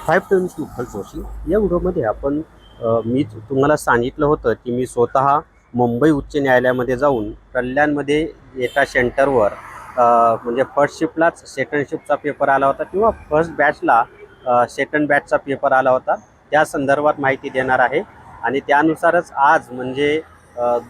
Five times Vitthal Joshi या व्हिडिओमध्ये आपण मी तुम्हाला सांगितलं होतं की मी स्वतः मुंबई उच्च न्यायालयामध्ये जाऊन कल्याणमध्ये एका सेंटरवर म्हणजे फर्स्ट शिफ्टलाच सेकंड शिफ्टचा पेपर आला होता किंवा फर्स्ट बॅचला सेकंड बॅचचा पेपर आला होता, त्या संदर्भात माहिती देणार आहे. आणि त्यानुसारच आज म्हणजे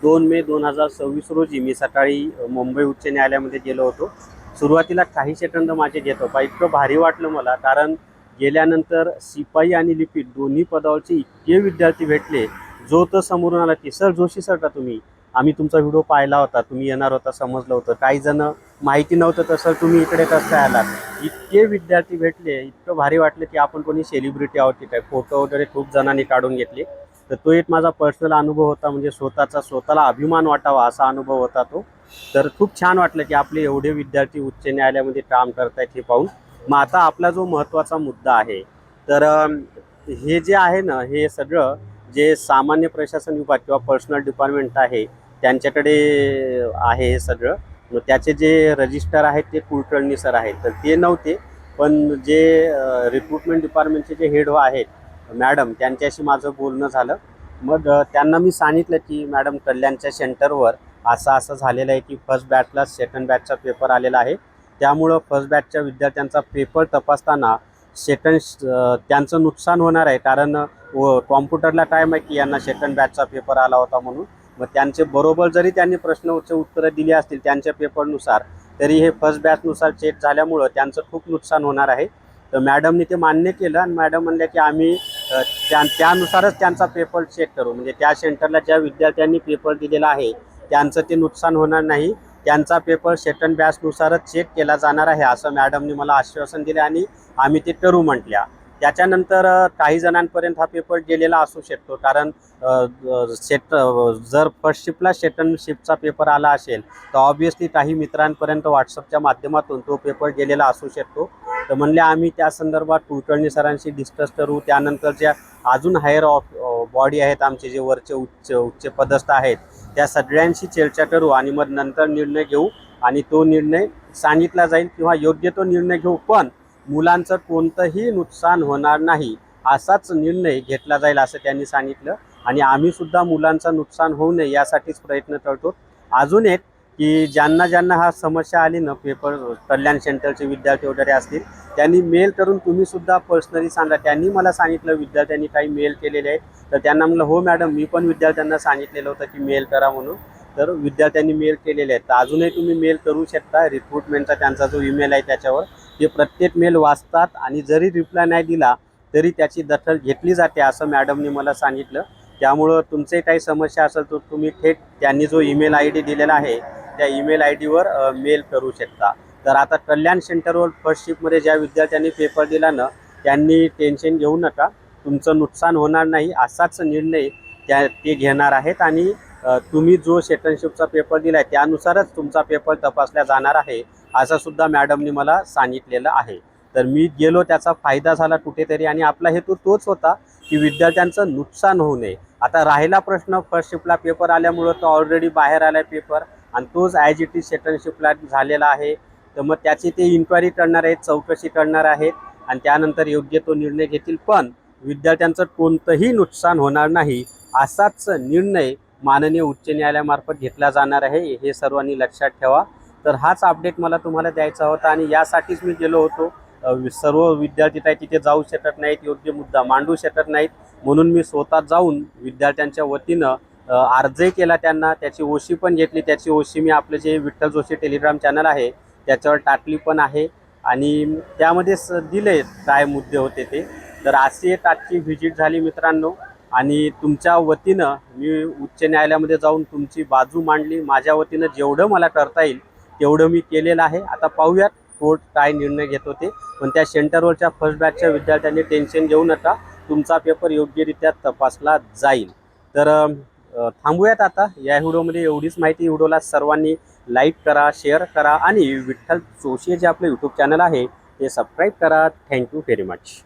2 मे 2026 रोजी मी सकाळी मुंबई उच्च न्यायालयामध्ये गेलो होतो. सुरुवातीला काही सेकंद माझे घेत होता, इतकं भारी वाटलं मला, कारण गेल्यानंतर शिपाई आणि लिपिक दोन्ही पदावरचे इतके विद्यार्थी भेटले. जो तर समोरून आला की सर जोशी सर का तुम्ही, आम्ही तुमचा व्हिडिओ पाहिला होता, तुम्ही येणार होता समजलं होतं. काही जण माहिती नव्हतं तर सर तुम्ही इकडे कसं काय आलात. इतके विद्यार्थी भेटले, इतकं भारी वाटलं की आपण कोणी सेलिब्रिटी आहोत की काय. फोटो वगैरे खूप जणांनी काढून घेतले. तर तो एक माझा पर्सनल अनुभव होता, म्हणजे स्वतःला अभिमान वाटावा असा अनुभव होता तो. तर खूप छान वाटलं की आपले एवढे विद्यार्थी उच्च न्यायालयामध्ये काम करतायत हे पाहून. मग आता आपला जो महत्त्वाचा मुद्दा आहे, तर हे जे आहे ना, हे सगळं जे सामान्य प्रशासन विभाग किंवा पर्सनल डिपार्टमेंट आहे त्यांच्याकडे आहे हे सगळं. मग त्याचे जे रजिस्टर आहेत ते कुलकर्णी सर आहेत, तर ते नव्हते. पण जे रिक्रुटमेंट डिपार्टमेंटचे जे हेड आहेत मॅडम, त्यांच्याशी माझं बोलणं झालं. मग त्यांना मी सांगितलं की मॅडम, कल्याणच्या सेंटरवर असं असं झालेलं आहे की फर्स्ट बॅचला सेकंड बॅचचा पेपर आलेला आहे. त्यामुळं फर्स्ट बॅचच्या विद्यार्थ्यांचा पेपर तपासताना त्यांचं नुकसान होणार आहे, कारण कॉम्प्युटरला टाईम आहे की यांना सेकंड बॅचचा पेपर आला होता म्हणून. मग त्यांचे बरोबर जरी त्यांनी प्रश्नाचे उत्तरं दिली असतील त्यांच्या पेपरनुसार, तरी हे फर्स्ट बॅचनुसार चेक झाल्यामुळं त्यांचं खूप नुकसान होणार आहे. तर मॅडमनी ते मान्य केलं आणि मॅडम म्हणल्या की आम्ही त्यानुसारच त्यांचा पेपर चेक करू. म्हणजे त्या सेंटरला ज्या विद्यार्थ्यांनी पेपर दिलेला आहे त्यांचं ते नुकसान होणार नाही, त्यांचा पेपर सेकंड बॅचनुसारच चेक केला जाणार आहे असं मॅडमनी मला आश्वासन दिले आणि आम्ही ते करू म्हटल्या. त्याच्यानंतर काही जणांपर्यंत हा पेपर गेलेला असू शकतो, कारण जर फर्स्ट शिफ्टला सेकंड शिफ्टचा पेपर आला असेल तर ऑब्व्हियसली काही मित्रांपर्यंत व्हॉट्सअपच्या माध्यमातून तो पेपर गेलेला असू शकतो. तर म्हणले आम्ही त्या संदर्भात कुलकर्णी सरांशी डिस्कस करू. त्यानंतर ज्या अजून हायर बॉडी आहेत आमचे, जे वरचे उच्च पदस्थ आहेत, त्या सगळ्यांशी चर्चा करू आणि मग नंतर निर्णय घेऊ. आणि तो निर्णय सांगितला जाईल किंवा योग्य तो निर्णय घेऊ, पण मुलांचं कोणतंही नुकसान होणार नाही असाच निर्णय घेतला जाईल असं त्यांनी सांगितलं. आणि आम्ही सुद्धा मुलांचं नुकसान होऊ नये यासाठीच प्रयत्न करतो. अजून एक की ज्यांना हा समस्या आली ना, पेपर कल्याण सेंटरचे विद्यार्थी वगैरे असतील, त्यांनी मेल करून तुम्ही सुद्धा पर्सनली सांगा. त्यांनी मला सांगितलं विद्यार्थ्यांनी काही मेल केलेले आहेत, तर त्यांना म्हणलं हो मॅडम, मी पण विद्यार्थ्यांना सांगितलेलं होतं की मेल करा म्हणून. तर विद्यार्थ्यांनी मेल केलेले आहेत, तर अजूनही तुम्ही मेल करू शकता. रिक्रुटमेंटचा त्यांचा जो ईमेल आहे त्याच्यावर ते प्रत्येक मेल वाचतात आणि जरी रिप्लाय नाही दिला तरी त्याची दखल घेतली जाते असं मॅडमनी मला सांगितलं. त्यामुळं तुमचे काही समस्या असेल तर तुम्ही थेट त्यांनी जो ईमेल आय डी दिलेला आहे त्या ईमेल आय डीवर मेल करू शकता. तर आता कल्याण सेंटरवर फर्स्ट शिफ्टमध्ये ज्या विद्यार्थ्यांनी पेपर दिला ना, त्यांनी टेन्शन घेऊ नका, तुमचं नुकसान होणार नाही असाच निर्णय ते घेणार आहेत. आणि तुम्ही जो सेकंड शिफ्टचा पेपर दिला आहे त्यानुसारच तुमचा पेपर तपासला जाणार आहे असं सुद्धा मॅडमनी मला सांगितलेलं आहे. तर मी गेलो, त्याचा फायदा झाला कुठेतरी, आणि आपला हेतू तोच होता की विद्यार्थ्यांचं नुकसान होऊ नये. आता राहिला प्रश्न, फर्स्ट शिफ्टला पेपर आल्यामुळं तो ऑलरेडी बाहेर आला आहे पेपर, आणि तोच ॲज इट इज सेकंड शिफ्टला झालेला आहे. तर मग त्याची ते इन्क्वायरी करणार आहेत, चौकशी करणार आहेत आणि त्यानंतर योग्य तो निर्णय घेतील. पण विद्यार्थ्यांचं कोणतंही नुकसान होणार नाही असाच निर्णय माननीय उच्च न्यायालयामार्फत घेतला जाणार आहे, हे सर्वांनी लक्षात ठेवा. तर हाच अपडेट मला तुम्हाला द्यायचा होता आणि यासाठीच मी गेलो होतो. सर्व विद्यार्थी काय तिथे जाऊ शकत नाहीत, योग्य मुद्दा मांडू शकत नाहीत, म्हणून मी स्वतः जाऊन विद्यार्थ्यांच्या वतीनं अर्जही केला त्यांना, त्याची ओशी पण घेतली. त्याची ओशी मी आपलं जे विठ्ठल जोशी टेलिग्राम चॅनल आहे त्याच्यावर टाकली पण आहे आणि त्यामध्ये दिले काय मुद्दे होते ते. तर अशी एक आजची व्हिजिट झाली मित्रांनो, आणि तुमच्या वतीनं मी उच्च न्यायालयामध्ये जाऊन तुमची बाजू मांडली. माझ्या वतीनं जेवढं मला करता येईल तेवढं मी केलेलं आहे. आता पाहूयात कोर्ट काय निर्णय घेत होते. पण त्या सेंटरवरच्या फर्स्ट बॅचच्या विद्यार्थ्यांनी टेन्शन घेऊ नका, तुमचा पेपर योग्यरित्या तपासला जाईल. तर थांबूयात आता या व्हिडिओमध्ये. एवढीच माहिती. व्हिडिओला सर्वांनी लाईक करा, शेअर करा आणि विठ्ठल जोशी जे आपलं यूट्यूब चॅनल आहे ते सबस्क्राईब करा. Thank you very much.